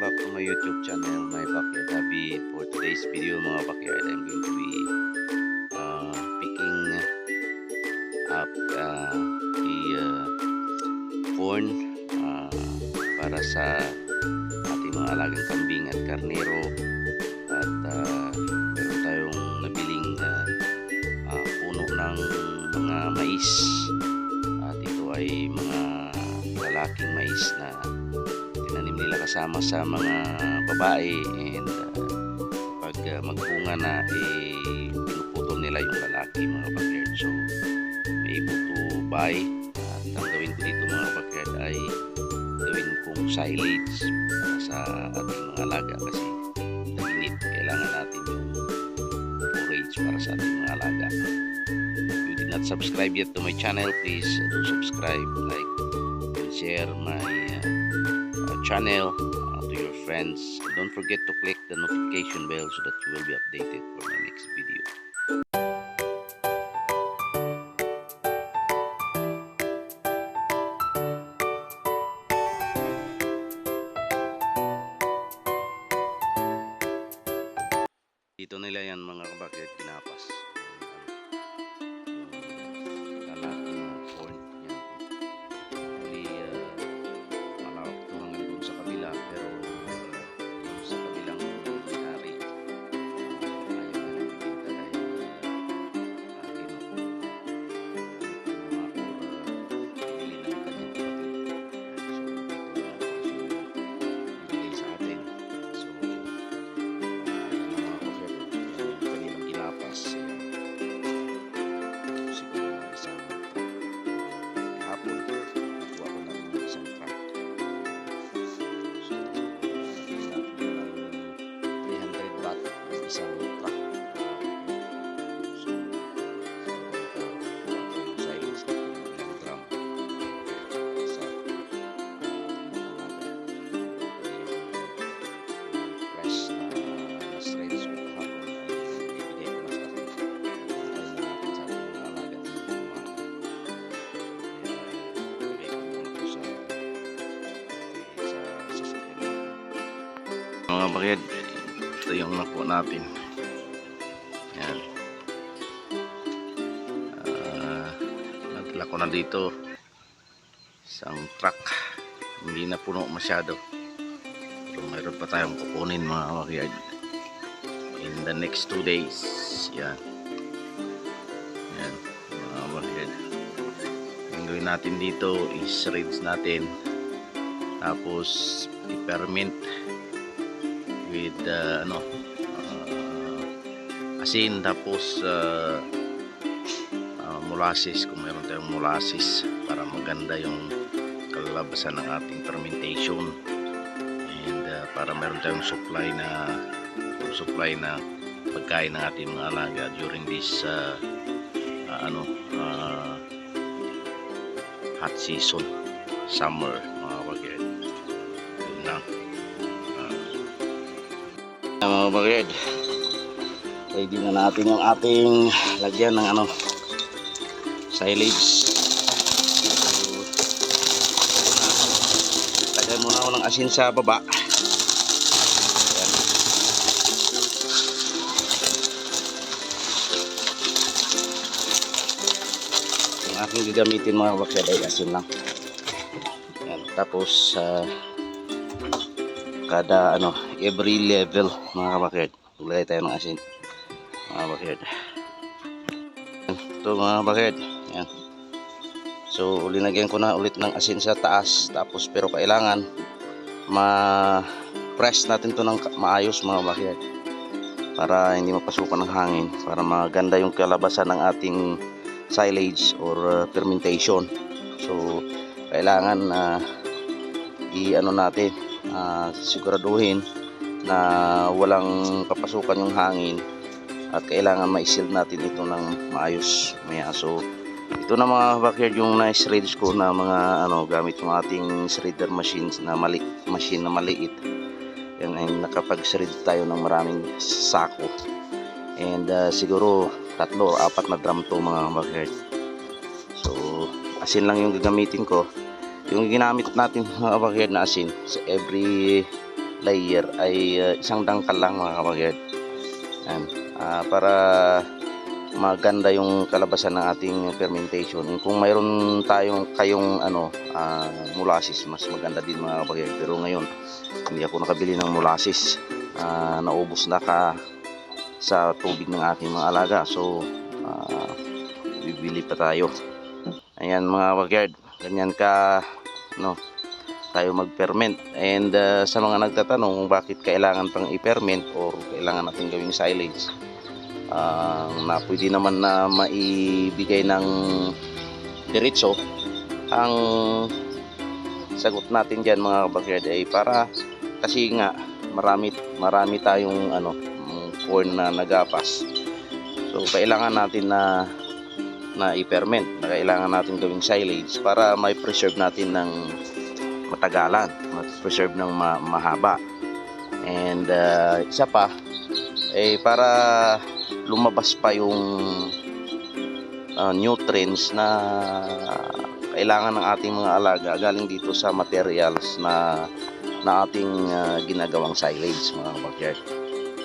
back to my YouTube channel, my Backyard Hobby. For today's video mga backyard, I'm going to be picking up the corn para sa ating mga alagang kambing at karnero. At meron tayong nabiling puno ng mga mais. At ito ay mga lalaking mais na tinanim nila kasama sa mga babae, and pag magbunga na pinuputol nila yung lalaki mga backyard. So may able to buy, at ang gawin ko dito mga backyard ay gawin kong silage para sa ating mga alaga, kasi taginit, kailangan natin yung forage para sa ating mga alaga. If you did not subscribe yet to my channel, please do subscribe, like, and share my channel to your friends. And don't forget to click the notification bell so that you will be updated for my next video. Dito nila yan mga kabakit, tinapas lalaki ng corn yan. Actually malawak ito hanggang dun sa kabila, pero dun sa kabilang may-ari ayaw na nagbibinta dahil bibili ng kanyang kapatid. So dito na bibigay sa atin. So mga kapatid, kanilang kinapas siguro isang hapon nakuha ko na rin isang truck. So nabili natin ng 300 baht ng isang truck. So ito yung silage na ilang drum sa fresh na shreds ko kahapon ay ibigay ko na sa atin. Pagkain na natin sa ating mga alaga at mga kumain. Kaya ibigay ko muna po sa sasakyan natin. Mga bakit, ito yung nakuha natin. Yan. Nagdala ko na dito isang truck, hindi na puno masyado, pero mayroon pa tayong kukunin mga bakit in the next 2 days. Yan. Yan mga bakit, ang gawin natin dito is rinse natin, tapos i-ferment with asin, tapos molasses kung meron tayong molasses para maganda yung kalalabasan ng ating fermentation, and para meron tayong supply na pagkain ng ating mga alaga during this hot season, summer mga bagay. Yun lang mga bagay. Ready na natin yung ating lagyan ng silage. So, lagay muna ako ng asin sa baba. Ayan. Yung aking gagamitin mga bakit ay asin lang. Ayan. Tapos kada every level mga bakit, maglagay tayo ng asin mga bakit. Ito mga bakit, yan. So linagyan ko na ulit ng asin sa taas, tapos pero kailangan ma-press natin to ng maayos mga bakit, para hindi mapasukan ng hangin, para maganda yung kalabasan ng ating silage or fermentation. So kailangan natin siguraduhin na walang papasukan yung hangin, at kailangan ma-seal natin ito ng maayos maya. So ito na mga backyard yung na-shreds ko na mga gamit yung ating shredder machines na machine na maliit. Yan ay nakapag-shred tayo ng maraming sako, and siguro 3-4 na drum to mga backyard. So asin lang yung gagamitin ko. Yung ginamit natin mga backyard na asin, sa every layer ay isang dangkal lang mga kabakyard. Yan. Para maganda yung kalabasan ng ating fermentation. Kung mayroon kayong molasses, mas maganda din mga kabakyard. Pero ngayon hindi ako nakabili ng molasses. Naubos na sa tubig ng ating mga alaga. So bibili pa tayo. Ayan mga kabakyard, ganyan tayo mag-ferment. And sa mga nagtatanong kung bakit kailangan pang i-ferment or kailangan natin gawing silage, na pwede naman na maibigay ng diretso, ang sagot natin dyan mga kabakyard ay para kasi nga marami tayong corn na nagapas. So kailangan natin na i-ferment, kailangan natin gawing silage para may preserve natin ng matagalan, preserve ng mahaba. And isa pa para lumabas pa yung nutrients na kailangan ng ating mga alaga galing dito sa materials na ating ginagawang silage mga kabakyard.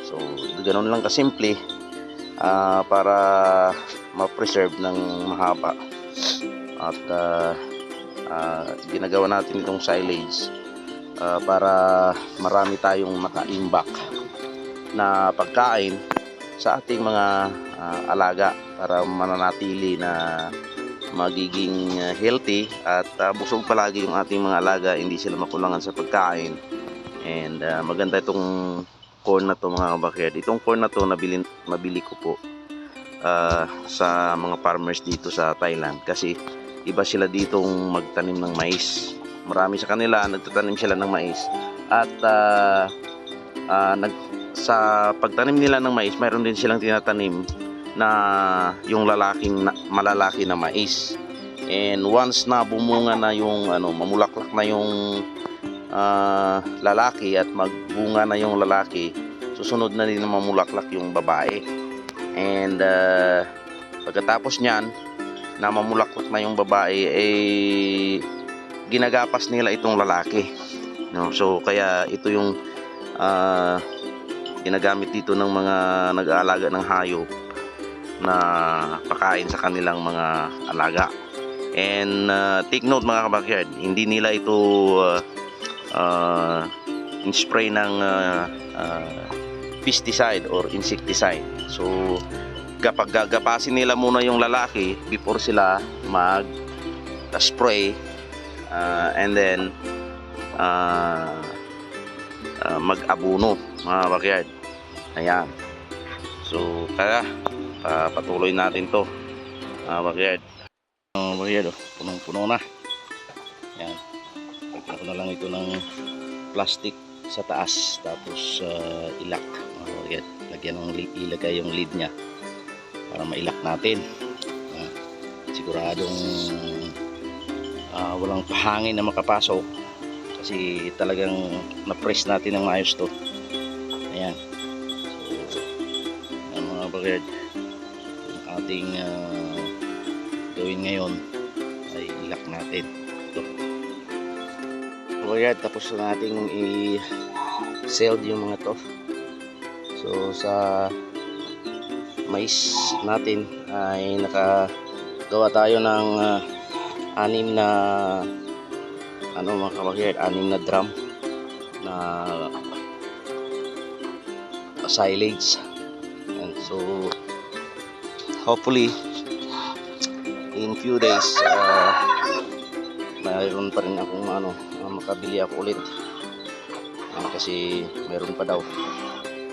So ganoon lang kasimple, para ma-preserve ng mahaba. At ginagawa natin itong silage para marami tayong makaimbak na pagkain sa ating mga alaga, para mananatili na magiging healthy at busog palagi yung ating mga alaga, hindi sila makulangan sa pagkain. And maganda itong corn na to mga kabakyard. Itong corn na to nabili ko po sa mga farmers dito sa Thailand, kasi iba sila ditong magtanim ng mais. Marami sa kanila nagtatanim sila ng mais, at sa pagtanim nila ng mais, mayroon din silang tinatanim na yung malalaki na mais. And once na bumunga na yung mamulaklak na yung lalaki at magbunga na yung lalaki, susunod na din na mamulaklak yung babae. And pagkatapos nyan na mamulaklak na yung babae, ginagapas nila itong lalaki, so kaya ito yung ginagamit dito ng mga nag-aalaga ng hayop na pakain sa kanilang mga alaga. And take note mga kabakyard, hindi nila ito in-spray ng pesticide or insecticide. So kapag gagapasin nila muna yung lalaki before sila mag-spray, and then mag-abuno mga kabakyard. Ayan. So kaya patuloy natin to mga kabakyard. Punong-puno na. Ayan. Lagyan ko na lang ito ng plastic sa taas, tapos ilak mga kabakyard. Ilagay yung lid nya para mailak natin. Siguradong walang pahangin na makapasok, kasi talagang na-press natin ng maayos to. Ayan. So mga kabakyard, yung ating gawin ngayon ay ilak natin ito. Kabakyard, tapos na nating i-sealed yung mga to. So sa mais natin ay nakagawa tayo ng 6 na mga kabakyard, 6 na drum na silage. And so hopefully in few days mayroon pa rin akong makabili ako ulit, kasi mayroon pa daw,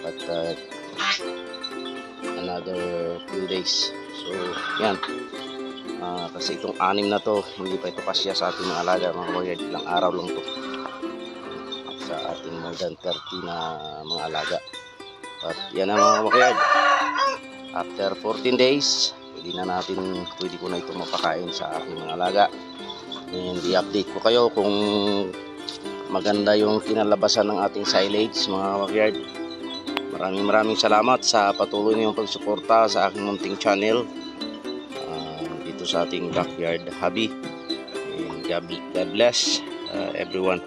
but another few days. So yan, kasi itong 6 na to hindi pa ito kasya sa ating mga alaga mga kabakyard. Ilang araw lang to sa ating more than 30 na mga alaga. At yan na mga kabakyard, after 14 days pwede ko na ito mapakain sa aking mga alaga. And i-update ko kayo kung maganda yung kinalabasan ng ating silage mga kabakyard. Maraming salamat sa patuloy niyong pagsuporta sa aking munting channel dito sa ating backyard hobby. And God bless everyone.